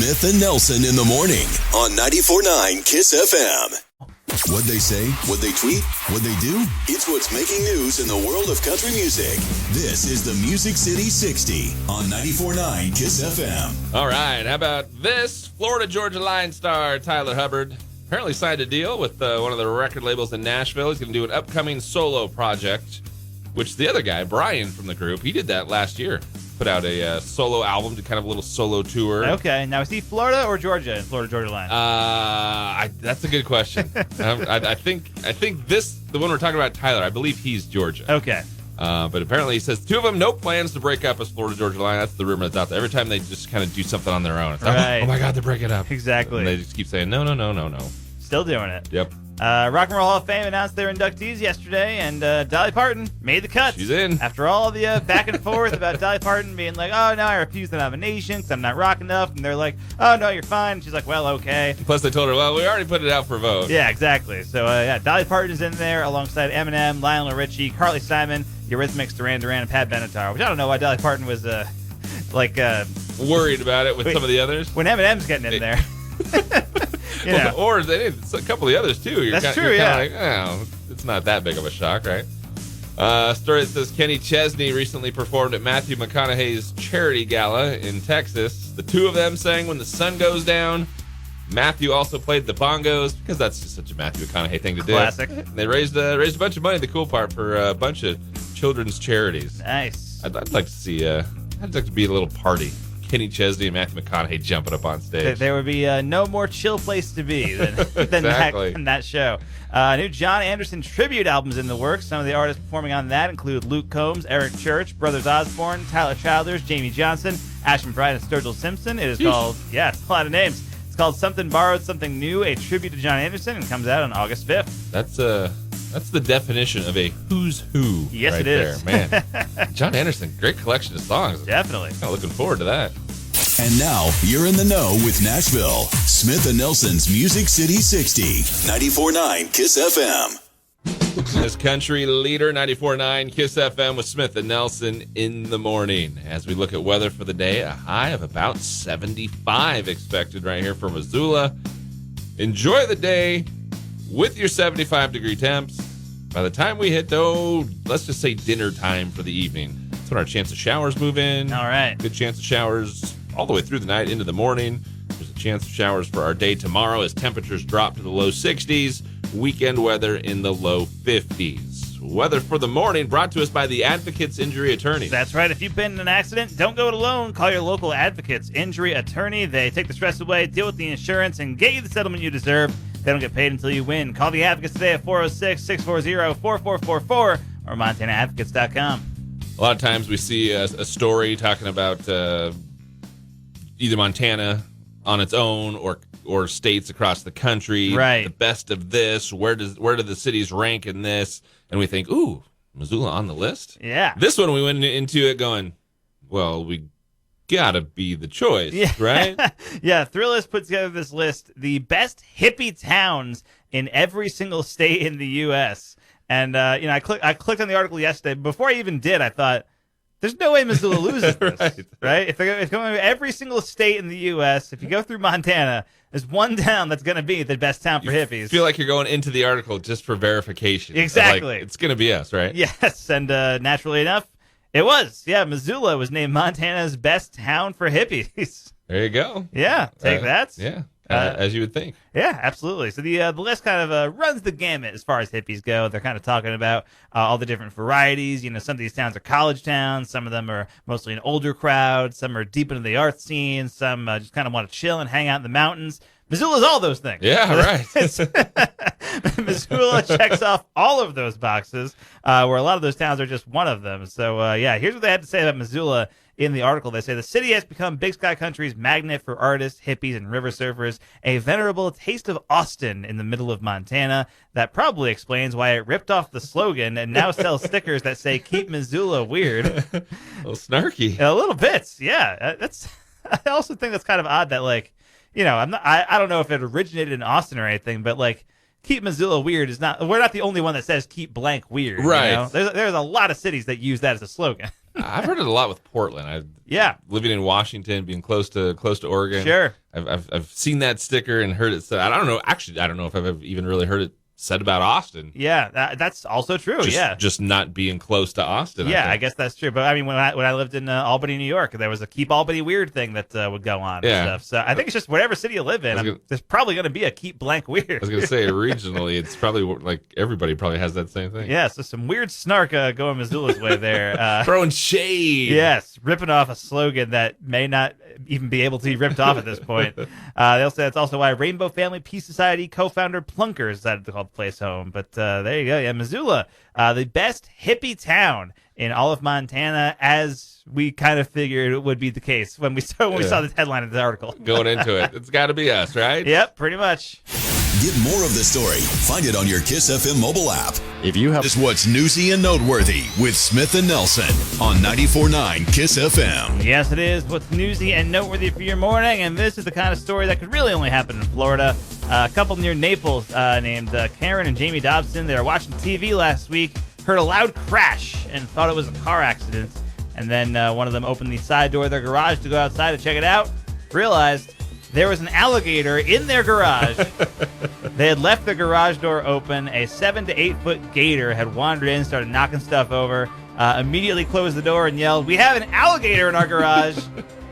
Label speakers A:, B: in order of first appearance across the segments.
A: Smith and Nelson in the morning on 94.9 KYSS FM. What'd they say? What'd they tweet? What'd they do? It's what's making news in the world of country music. This is the Music City 60 on 94.9 KYSS FM.
B: All right, how about this? Florida Georgia Line star Tyler Hubbard apparently signed a deal with one of the record labels in Nashville. He's going to do an upcoming solo project, which the other guy, Brian from the group, he did that last year. Put out a solo album, did kind of a little solo tour.
C: Okay, now is he Florida or Georgia in Florida Georgia Line?
B: That's a good question. I think the one we're talking about, Tyler, I believe he's Georgia.
C: Okay.
B: But apparently he says two of them, no plans to break up as Florida Georgia Line. That's the rumor that's out there. Every time they just kind of do something on their own. It's
C: right.
B: Oh my God, they're breaking up.
C: Exactly.
B: And they just keep saying, no.
C: Still doing it.
B: Yep.
C: Rock and Roll Hall of Fame announced their inductees yesterday, and Dolly Parton made the cut.
B: She's in.
C: After all the back and forth about Dolly Parton being like, oh, no, I refuse the nomination because I'm not rock enough. And they're like, oh, no, you're fine. And she's like, well, okay.
B: Plus, they told her, well, we already put it out for a vote.
C: Yeah, exactly. So, Dolly Parton's in there alongside Eminem, Lionel Richie, Carly Simon, the Eurythmics, Duran Duran, and Pat Benatar, which I don't know why Dolly Parton was,
B: worried about it with some of the others.
C: When Eminem's getting in there. You know.
B: Or they did a couple of the others, too.
C: That's true, yeah.
B: Like, oh, it's not that big of a shock, right? Story that says Kenny Chesney recently performed at Matthew McConaughey's charity gala in Texas. The two of them sang When the Sun Goes Down. Matthew also played the bongos, because that's just such a Matthew McConaughey thing to do.
C: Classic.
B: They raised a bunch of money, the cool part, for a bunch of children's charities.
C: Nice.
B: I'd like to see, I'd like to be a little party. Kenny Chesney and Matthew McConaughey jumping up on stage.
C: There would be no more chill place to be than,
B: exactly.
C: than that show. New John Anderson tribute albums in the works. Some of the artists performing on that include Luke Combs, Eric Church, Brothers Osborne, Tyler Childers, Jamie Johnson, Ashton Bright, and Sturgill Simpson. It is called, it's a lot of names. It's called Something Borrowed, Something New, a tribute to John Anderson, and comes out on August 5th.
B: That's the definition of a who's who.
C: Yes,
B: right
C: it is.
B: There, man. John Anderson, great collection of songs.
C: Definitely.
B: Kind of looking forward to that.
A: And now you're in the know with Nashville. Smith and Nelson's Music City 60, 94.9 KYSS FM.
B: This country leader, 94.9 KYSS FM with Smith and Nelson in the morning. As we look at weather for the day, a high of about 75 expected right here for Missoula. Enjoy the day with your 75-degree temps. By the time we hit, let's just say dinner time for the evening. That's when our chance of showers move in.
C: All right.
B: Good chance of showers all the way through the night into the morning. There's a chance of showers for our day tomorrow as temperatures drop to the low 60s. Weekend weather in the low 50s. Weather for the morning brought to us by the Advocates Injury Attorney.
C: That's right. If you've been in an accident, don't go it alone. Call your local Advocates Injury Attorney. They take the stress away, deal with the insurance, and get you the settlement you deserve. They don't get paid until you win. Call the Advocates today at 406-640-4444 or MontanaAdvocates.com.
B: A lot of times we see a story talking about either Montana on its own or states across the country.
C: Right.
B: The best of this. Where do the cities rank in this? And we think, ooh, Missoula on the list?
C: Yeah.
B: This one we went into it going, well, we gotta be the choice, right?
C: Yeah, Thrillist put together this list, the best hippie towns in every single state in the U.S. And I clicked on the article yesterday. Before I even did, I thought, there's no way Missoula loses this, right? If they're going to every single state in the U.S., if you go through Montana, there's one town that's going to be the best town for hippies.
B: I feel like you're going into the article just for verification.
C: Exactly.
B: Like, it's going to be us, right?
C: Yes, and naturally enough, it was. Yeah, Missoula was named Montana's best town for hippies.
B: There you go.
C: Yeah, take that.
B: Yeah, as you would think.
C: Yeah, absolutely. So the list kind of runs the gamut as far as hippies go. They're kind of talking about all the different varieties. You know, some of these towns are college towns. Some of them are mostly an older crowd. Some are deep into the art scene. Some just kind of want to chill and hang out in the mountains. Missoula's all those things.
B: Yeah, right.
C: Missoula checks off all of those boxes, where a lot of those towns are just one of them. So, here's what they had to say about Missoula in the article. They say the city has become Big Sky Country's magnet for artists, hippies, and river surfers, a venerable taste of Austin in the middle of Montana. That probably explains why it ripped off the slogan and now sells stickers that say, keep Missoula weird.
B: A little snarky.
C: A little bit, yeah. I also think that's kind of odd that, like, you know, I don't know if it originated in Austin or anything, but like, keep Missoula weird is not. We're not the only one that says keep blank weird.
B: Right.
C: You know? There's a lot of cities that use that as a slogan.
B: I've heard it a lot with Portland. Living in Washington, being close to Oregon.
C: Sure.
B: I've seen that sticker and heard it said. I don't know. Actually, I don't know if I've even really heard it said about Austin.
C: Yeah, that's also true.
B: Just not being close to Austin.
C: Yeah, I guess that's true. But I mean, when I lived in Albany, New York, there was a Keep Albany Weird thing that would go on and stuff. So I think it's just whatever city you live in, there's probably going to be a Keep Blank Weird.
B: I was going to say, regionally, it's probably like everybody probably has that same thing.
C: Yeah, so some weird snark going Missoula's way there.
B: Throwing shade.
C: Yes, ripping off a slogan that may not even be able to be ripped off at this point. They'll say that's also why Rainbow Family Peace Society co-founder Plunkers decided to call the place home. But there you go. Yeah, Missoula, the best hippie town in all of Montana, as we kind of figured it would be the case when we saw the headline of the article.
B: Going into it, it's got to be us, right?
C: Yep, pretty much.
A: Get more of the story. Find it on your KISS FM mobile app.
D: If you have
A: This is what's newsy and noteworthy with Smith and Nelson on 94.9 KISS FM.
C: Yes, it is what's newsy and noteworthy for your morning, and this is the kind of story that could really only happen in Florida. A couple near Naples named Karen and Jamie Dobson, they were watching TV last week, heard a loud crash, and thought it was a car accident. And then one of them opened the side door of their garage to go outside to check it out, realized there was an alligator in their garage. They had left the garage door open. A 7 to 8 foot gator had wandered in, started knocking stuff over, immediately closed the door and yelled, "We have an alligator in our garage."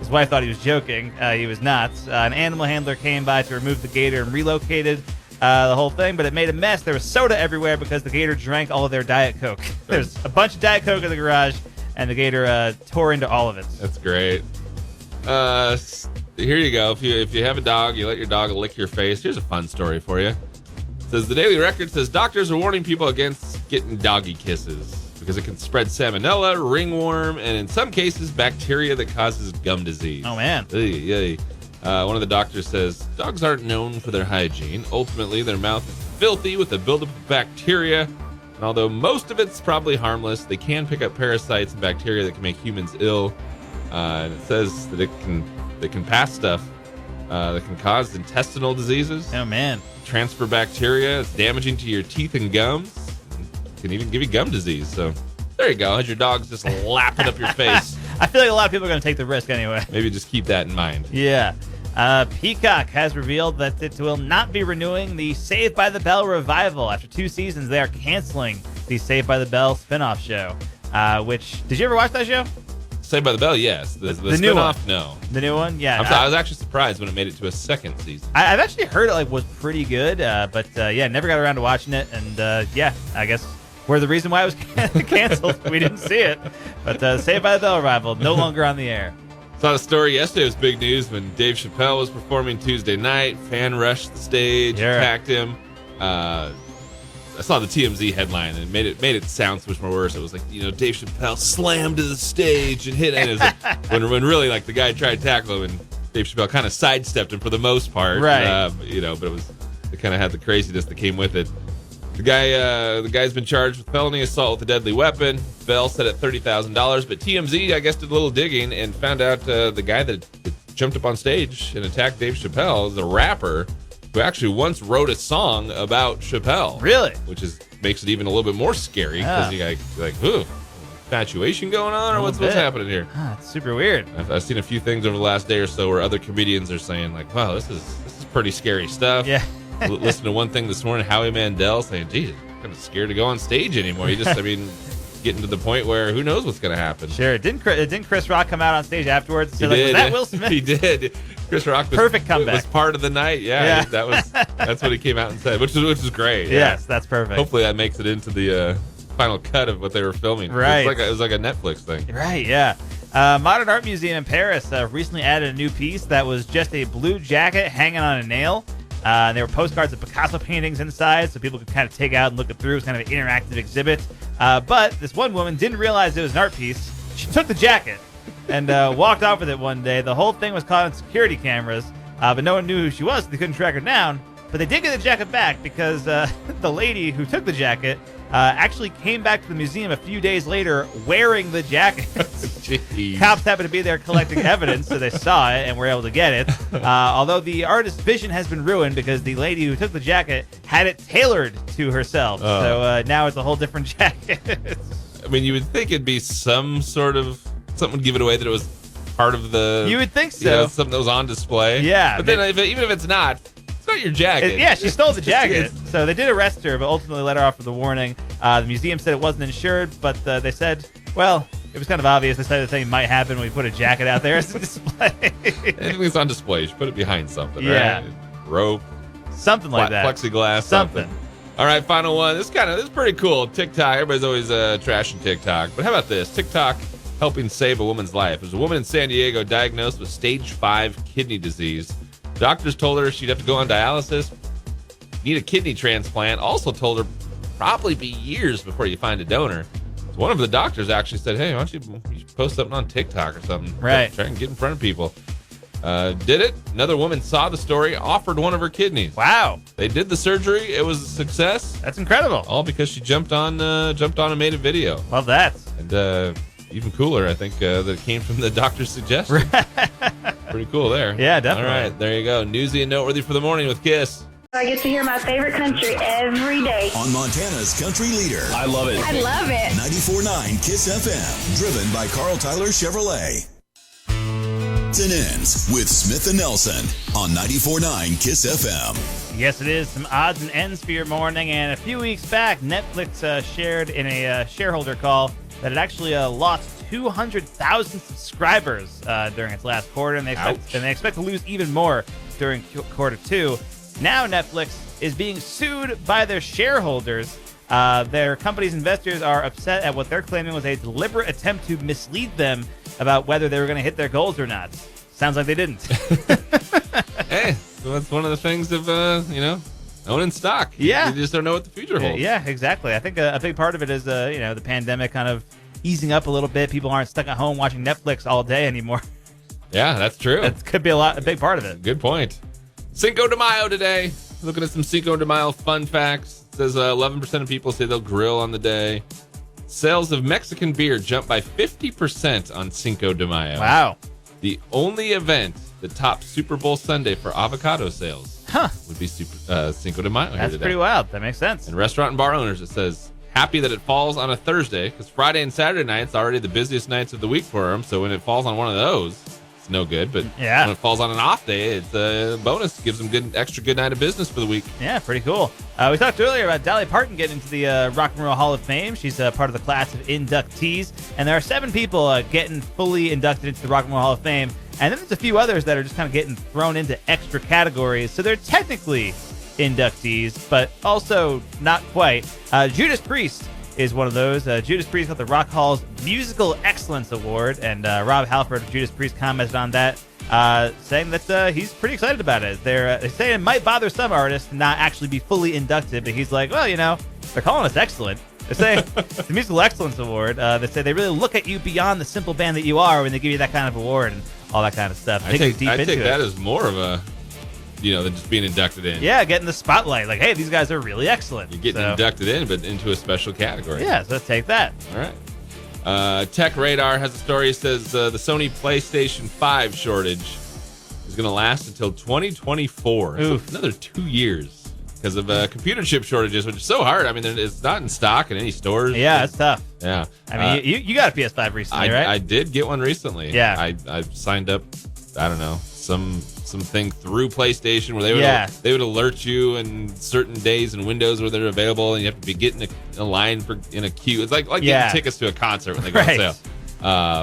C: His wife thought he was joking. He was not. An animal handler came by to remove the gator and relocated the whole thing, but it made a mess. There was soda everywhere because the gator drank all of their Diet Coke. There's a bunch of Diet Coke in the garage, and the gator tore into all of it.
B: That's great. Here you go. If you have a dog, you let your dog lick your face. Here's a fun story for you. It says the Daily Record says doctors are warning people against getting doggy kisses because it can spread salmonella, ringworm, and in some cases, bacteria that causes gum disease.
C: Oh, man.
B: One of the doctors says dogs aren't known for their hygiene. Ultimately, their mouth is filthy with a buildup of bacteria. And although most of it's probably harmless, they can pick up parasites and bacteria that can make humans ill. And it says that it can pass stuff that can cause intestinal diseases.
C: Oh, man.
B: Transfer bacteria. It's damaging to your teeth and gums. It can even give you gum disease. So there you go. As your dog's just lapping up your face.
C: I feel like a lot of people are going to take the risk anyway.
B: Maybe just keep that in mind.
C: Yeah. Peacock has revealed that it will not be renewing the Saved by the Bell revival. After 2 seasons, they are canceling the Saved by the Bell spinoff show. Did you ever watch that show?
B: Saved by the Bell, yes. The
C: new
B: spinoff,
C: one.
B: no.
C: The new one? Yeah.
B: I was actually surprised when it made it to a second season.
C: I've actually heard it was pretty good, but never got around to watching it. And I guess we're the reason why it was canceled. We didn't see it. But Saved by the Bell revival, no longer on the air.
B: Saw the story yesterday. It was big news when Dave Chappelle was performing Tuesday night. Fan rushed the stage, attacked him. I saw the TMZ headline and it made it sound so much more worse. It was like, Dave Chappelle slammed to the stage and hit it. And it was like, when really like the guy tried to tackle him and Dave Chappelle kind of sidestepped him for the most part.
C: Right.
B: But it kind of had the craziness that came with it. The guy's been charged with felony assault with a deadly weapon. Bail set at $30,000, but TMZ, I guess, did a little digging and found out the guy that jumped up on stage and attacked Dave Chappelle is a rapper who actually once wrote a song about Chappelle.
C: Really?
B: Which makes it even a little bit more scary because you're like, infatuation going on, or what's happening here?
C: It's super weird.
B: I've seen a few things over the last day or so where other comedians are saying like, wow, this is pretty scary stuff.
C: Yeah.
B: Listen to one thing this morning, Howie Mandel saying, geez, I'm kind of scared to go on stage anymore. Getting to the point where who knows what's going to happen.
C: Sure. Didn't Chris Rock come out on stage afterwards and say,
B: was
C: that Will Smith?
B: He did. Chris Rock
C: perfect comeback.
B: Was part of the night. Yeah. That's what he came out and said, which is great.
C: Yes, that's perfect.
B: Hopefully that makes it into the final cut of what they were filming.
C: Right.
B: It was like a Netflix thing.
C: Right, yeah. Modern Art Museum in Paris recently added a new piece that was just a blue jacket hanging on a nail. There were postcards of Picasso paintings inside, so people could kind of take out and look it through. It was kind of an interactive exhibit. But this one woman didn't realize it was an art piece. She took the jacket and walked off with it one day. The whole thing was caught on security cameras, but no one knew who she was, so they couldn't track her down. But they did get the jacket back because the lady who took the jacket actually came back to the museum a few days later wearing the jacket. Cops happened to be there collecting evidence, so they saw it and were able to get it. Although the artist's vision has been ruined because the lady who took the jacket had it tailored to herself. So now it's a whole different jacket.
B: I mean, you would think it'd be some sort of something would give it away that it was part of the.
C: You would think so.
B: You know, something that was on display.
C: Yeah.
B: But then even if it's not your jacket.
C: Yeah, she stole the jacket. So they did arrest her, but ultimately let her off with a warning. The museum said it wasn't insured, but they said, well, it was kind of obvious. They said the thing might happen when we put a jacket out there as a display.
B: Anything that's on display, you should put it behind something,
C: yeah.
B: right? Rope.
C: Something like that.
B: Plexiglass. Something. All right, final one. This is pretty cool. TikTok. Everybody's always trashing TikTok. But how about this? TikTok helping save a woman's life. There's a woman in San Diego diagnosed with stage 5 kidney disease. Doctors told her she'd have to go on dialysis, need a kidney transplant. Also told her probably be years before you find a donor. So one of the doctors actually said, hey, why don't you post something on TikTok or something?
C: Right.
B: Try and get in front of people. Did it. Another woman saw the story, offered one of her kidneys.
C: Wow.
B: They did the surgery. It was a success.
C: That's incredible.
B: All because she jumped on and made a video.
C: Love that.
B: And even cooler, I think, that it came from the doctor's suggestion. Pretty cool there.
C: Yeah, definitely.
B: All right, there you go. Newsy and noteworthy for the morning with KYSS.
D: I get to hear my favorite country every day.
A: On Montana's country leader.
E: I love it.
D: I love it.
A: 94.9 KYSS FM. Driven by Carl Tyler Chevrolet. Odds and Ends with Smith and Nelson on 94.9 KYSS FM.
C: Yes, it is. Some odds and ends for your morning. And a few weeks back, Netflix shared in a shareholder call that it actually lost 200,000 subscribers during its last quarter, and they expect to lose even more during quarter 2. Now Netflix is being sued by their shareholders. Their company's investors are upset at what they're claiming was a deliberate attempt to mislead them about whether they were going to hit their goals or not. Sounds like they didn't.
B: Hey, so that's one of the things of owning stock.
C: Yeah,
B: you just don't know what the future holds.
C: Yeah, exactly. I think a big part of it is the pandemic kind of easing up a little bit. People aren't stuck at home watching Netflix all day anymore.
B: Yeah, that's true.
C: That could be a big part of it.
B: Good point. Cinco de Mayo today. Looking at some Cinco de Mayo fun facts. It says 11% of people say they'll grill on the day. Sales of Mexican beer jumped by 50% on Cinco de Mayo.
C: Wow.
B: The only event that topped Super Bowl Sunday for avocado sales would be Cinco de Mayo.
C: That's pretty wild. That makes sense.
B: And restaurant and bar owners, it says, happy that it falls on a Thursday, because Friday and Saturday nights are already the busiest nights of the week for them. So when it falls on one of those, it's no good. But when it falls on an off day, it's a bonus. Gives them extra good night of business for the week. Yeah,
C: pretty cool. We talked earlier about Dolly Parton getting into the Rock and Roll Hall of Fame. She's part of the class of inductees. And there are 7 people getting fully inducted into the Rock and Roll Hall of Fame. And then there's a few others that are just kind of getting thrown into extra categories. So they're technically inductees, but also not quite. Judas Priest is one of those. Judas Priest got the Rock Hall's Musical Excellence Award, and Rob Halford of Judas Priest commented on that, saying that he's pretty excited about it. They say it might bother some artists to not actually be fully inducted, but he's like, well, they're calling us excellent. They say the Musical Excellence Award. They say they really look at you beyond the simple band that you are when they give you that kind of award and all that kind of stuff.
B: I take that as more of a, than just being inducted in.
C: Yeah, getting the spotlight. Like, hey, these guys are really excellent.
B: You're getting inducted in, but into a special category.
C: Yeah, so let's take that.
B: All right. Tech Radar has a story. It says the Sony PlayStation 5 shortage is going to last until 2024. So another 2 years because of computer chip shortages, which is so hard. I mean, it's not in stock in any stores.
C: Yeah, it's tough.
B: Yeah.
C: I mean, you got a PS5 recently, right?
B: I did get one recently.
C: Yeah.
B: I signed up, I don't know, something through PlayStation where they would alert you in certain days and windows where they're available, and you have to be getting a line in a queue. It's like getting tickets to a concert when they go on sale.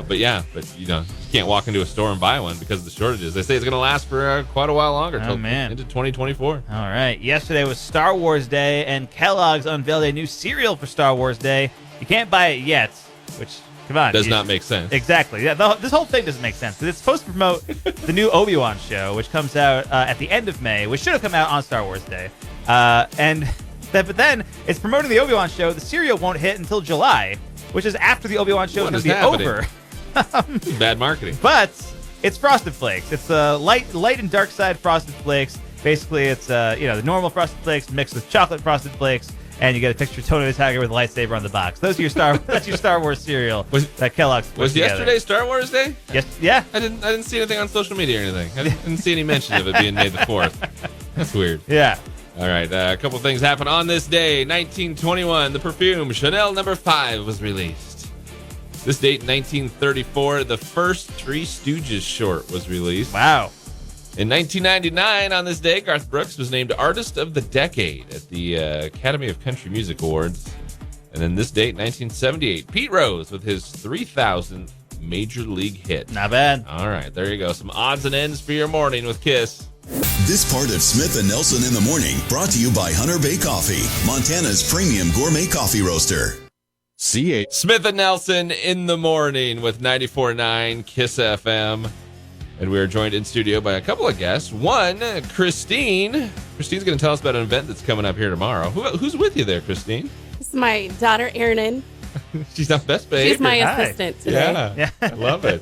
B: But you can't walk into a store and buy one because of the shortages. They say it's going to last for quite a while longer, into 2024.
C: All right. Yesterday was Star Wars Day, and Kellogg's unveiled a new cereal for Star Wars Day. You can't buy it yet, which, come on.
B: Does not make sense.
C: Exactly. Yeah, this whole thing doesn't make sense because it's supposed to promote the new Obi-Wan show, which comes out at the end of May, which should have come out on Star Wars Day. But then it's promoting the Obi-Wan show. The cereal won't hit until July, which is after the Obi-Wan show is going to be over.
B: Bad marketing.
C: But it's Frosted Flakes. It's light and dark side Frosted Flakes. Basically, it's the normal Frosted Flakes mixed with chocolate Frosted Flakes, and you get a picture of Tony the Tiger with a lightsaber on the box. Those are that's your Star Wars cereal that Kellogg's put
B: was
C: together.
B: Yesterday Star Wars Day?
C: Yes. Yeah.
B: I didn't see anything on social media or anything. I didn't see any mention of it being May the 4th. That's weird.
C: Yeah.
B: All right, a couple things happened on this day. 1921, the perfume Chanel No. 5 was released. This date, 1934, the first Three Stooges short was released.
C: Wow.
B: In 1999, on this day, Garth Brooks was named Artist of the Decade at the Academy of Country Music Awards. And then this date, 1978, Pete Rose with his 3,000th Major League hit.
C: Not bad.
B: All right, there you go. Some odds and ends for your morning with KYSS.
A: This part of Smith and Nelson in the Morning brought to you by Hunter Bay Coffee, Montana's premium gourmet coffee roaster. CA.
B: Smith and Nelson in the morning with 94.9 KYSS FM. And we are joined in studio by a couple of guests. One, Christine. Christine's going to tell us about an event that's coming up here tomorrow. Who's with you there, Christine?
E: This is my daughter, Erin.
B: She's on best behavior.
E: She's my assistant today.
B: Yeah, I love it.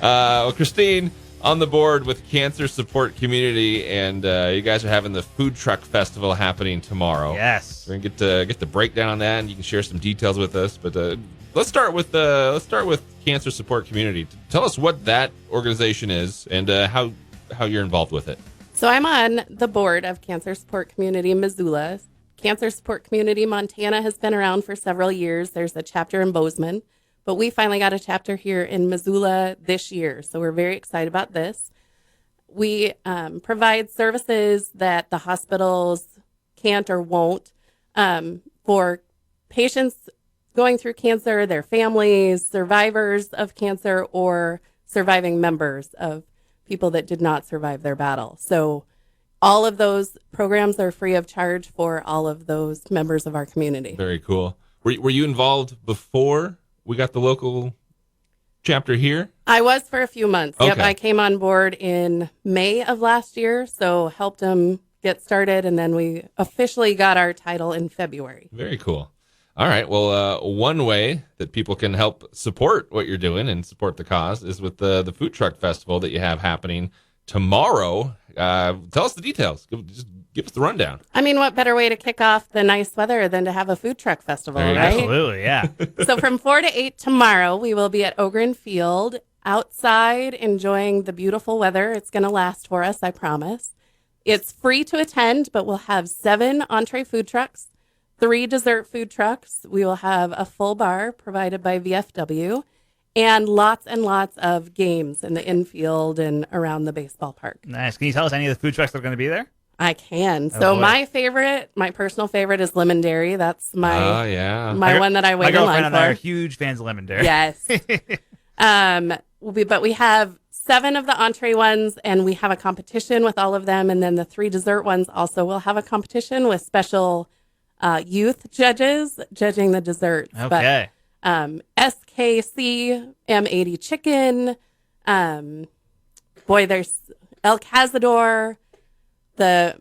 B: Well, Christine, on the board with Cancer Support Community, and you guys are having the Food Truck Festival happening tomorrow.
C: Yes.
B: We're going to get the breakdown on that, and you can share some details with us. But let's start with Cancer Support Community. Tell us what that organization is and how you're involved with it.
E: So I'm on the board of Cancer Support Community Missoula. Cancer Support Community Montana has been around for several years. There's a chapter in Bozeman, but we finally got a chapter here in Missoula this year. So we're very excited about this. We provide services that the hospitals can't or won't for patients going through cancer, their families, survivors of cancer, or surviving members of people that did not survive their battle. So all of those programs are free of charge for all of those members of our community.
B: Very cool. Were you involved before we got the local chapter here?
E: I was for a few months.
B: Okay.
E: Yep, I came on board in May of last year, so helped them get started, and then we officially got our title in February.
B: Very cool. All right. Well, one way that people can help support what you're doing and support the cause is with the Food Truck Festival that you have happening tomorrow. Tell us the details. Just give us the rundown.
E: I mean, what better way to kick off the nice weather than to have a food truck festival,
B: There you go.
E: right?
C: Absolutely, yeah.
E: So from 4 to 8 tomorrow, we will be at Ogren Field outside enjoying the beautiful weather. It's going to last for us, I promise. It's free to attend, but we'll have 7 entree food trucks, 3 dessert food trucks. We will have a full bar provided by VFW and lots of games in the infield and around the baseball park.
C: Nice. Can you tell us any of the food trucks that are going to be there?
E: I can.
C: Oh,
E: So
C: boy.
E: my personal favorite is Lemon Dairy. That's my
B: Oh, yeah.
E: my one that I wait
C: My
E: in
C: girlfriend
E: line
C: and I are
E: for.
C: huge fans of Lemon Dairy.
E: Yes. But we have 7 of the entree ones, and we have a competition with all of them. And then the 3 dessert ones also will have a competition with special youth judges judging the desserts.
C: Okay.
E: But SKC, M80 chicken, there's El Cazador, the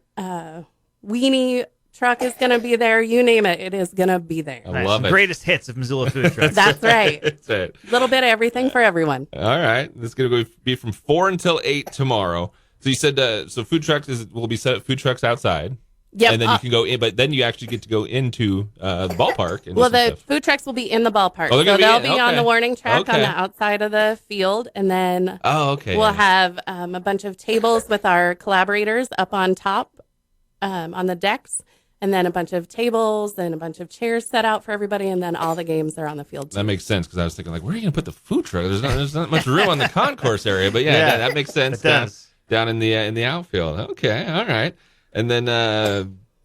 E: weenie truck is going to be there. You name it, it is going to be there.
B: I
C: Nice.
B: love it.
C: Greatest hits of Missoula food trucks.
E: That's right.
B: That's it.
E: A little bit of everything for everyone.
B: All right. This is going to be from 4 until 8 tomorrow. So you said so food trucks will be set up food trucks outside.
E: Yep.
B: And then you can go in, but then you actually get to go into the ballpark. And
E: Well,
B: do some
E: the
B: stuff.
E: food trucks will be in the ballpark.
B: Oh, they're
E: so
B: gonna be
E: they'll
B: in?
E: be on
B: Okay.
E: the warning track on
B: Okay.
E: the outside of the field. And then
B: Oh, okay.
E: we'll
B: yeah.
E: have a bunch of tables with our collaborators up on top on the decks. And then a bunch of tables and a bunch of chairs set out for everybody. And then all the games are on the field, too.
B: That makes sense because I was thinking, like, where are you going to put the food truck? There's not much room on the concourse area. But yeah, that makes sense.
C: It does.
B: Down in the outfield. Okay, all right. And then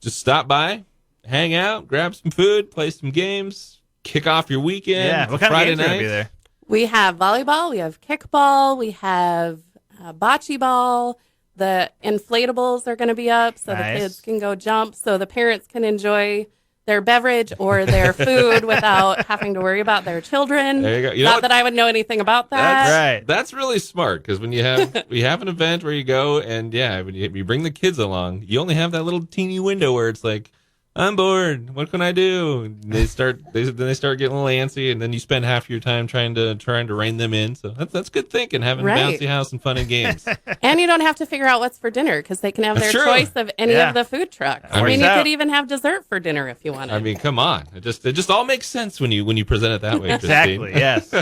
B: just stop by, hang out, grab some food, play some games, kick off your weekend.
C: Yeah. What kind
B: Friday
C: of games are going
B: night.
C: to be there?
E: We have volleyball, we have kickball, we have bocce ball. The inflatables are going to be up so
C: Nice.
E: the kids can go jump, so the parents can enjoy their beverage or their food without having to worry about their children.
B: There you go. You know
E: Not
B: what?
E: that I would know anything about that.
C: That's right.
B: That's really smart because when you have an event where you go and when you bring the kids along, you only have that little teeny window where it's like, I'm bored. What can I do? And they start getting a little antsy, and then you spend half your time trying to rein them in. So that's good thinking, having a
E: Right.
B: bouncy house and fun and games.
E: And you don't have to figure out what's for dinner because they can have their
B: That's true.
E: choice of any
C: Yeah.
E: of the food trucks.
B: I
E: I mean,
B: mean,
E: you
C: out.
E: could even have dessert for dinner if you wanted.
B: I mean, come on. It just all makes sense when you present it that way, Christine.
C: Exactly, yes.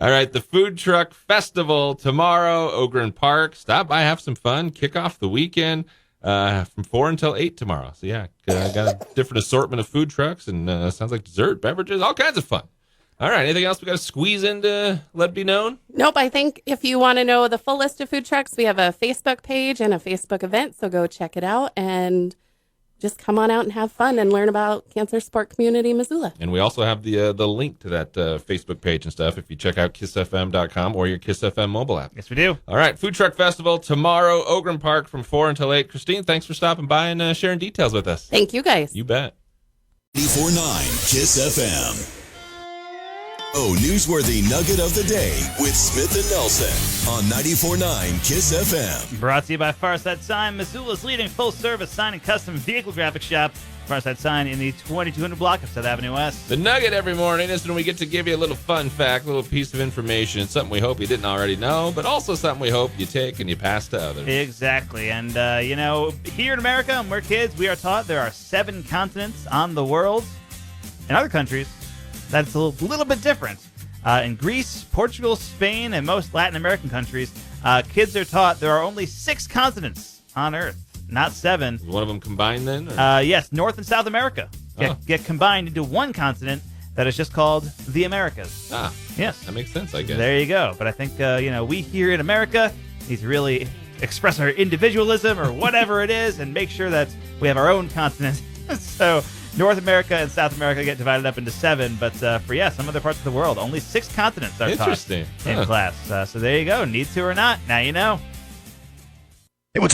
B: All right, the Food Truck Festival tomorrow, Ogren Park. Stop by, have some fun, kick off the weekend from 4 until 8 tomorrow. So, yeah, got a different assortment of food trucks and sounds like dessert, beverages, all kinds of fun. All right. Anything else we got to squeeze in to let it be known?
E: Nope. I think if you want to know the full list of food trucks, we have a Facebook page and a Facebook event. So go check it out and just come on out and have fun and learn about Cancer Sport Community Missoula.
B: And we also have the link to that Facebook page and stuff if you check out kissfm.com or your Kiss FM mobile app.
C: Yes, we do.
B: All right. Food Truck Festival tomorrow, Ogren Park from 4 until 8. Christine, thanks for stopping by and sharing details with us.
E: Thank you, guys.
B: You bet.
A: 94.9 KISS FM. Oh, newsworthy nugget of the day with Smith and Nelson on 94.9 KISS FM.
C: Brought to you by Farside Sign, Missoula's leading full-service sign and custom vehicle graphics shop. Farside Sign in the 2200 block of South Avenue West.
B: The nugget every morning is when we get to give you a little fun fact, a little piece of information, something we hope you didn't already know, but also something we hope you take and you pass to others.
C: Exactly. And, here in America, when we're kids, we are taught there are 7 continents on the world. In other countries, that's a little bit different. In Greece, Portugal, Spain, and most Latin American countries, kids are taught there are only 6 continents on Earth, not 7.
B: Is one of them combined then? Or?
C: Yes, North and South America get combined into one continent that is just called the Americas.
B: Ah,
C: yes.
B: That makes sense, I guess.
C: There you go. But I think, we here in America need to really express our individualism or whatever it is and make sure that we have our own continent. So North America and South America get divided up into 7, but for some other parts of the world, only 6 continents are taught
B: Interesting.
C: in class. So there you go. Need to or not, now you know.
F: Hey, what's up?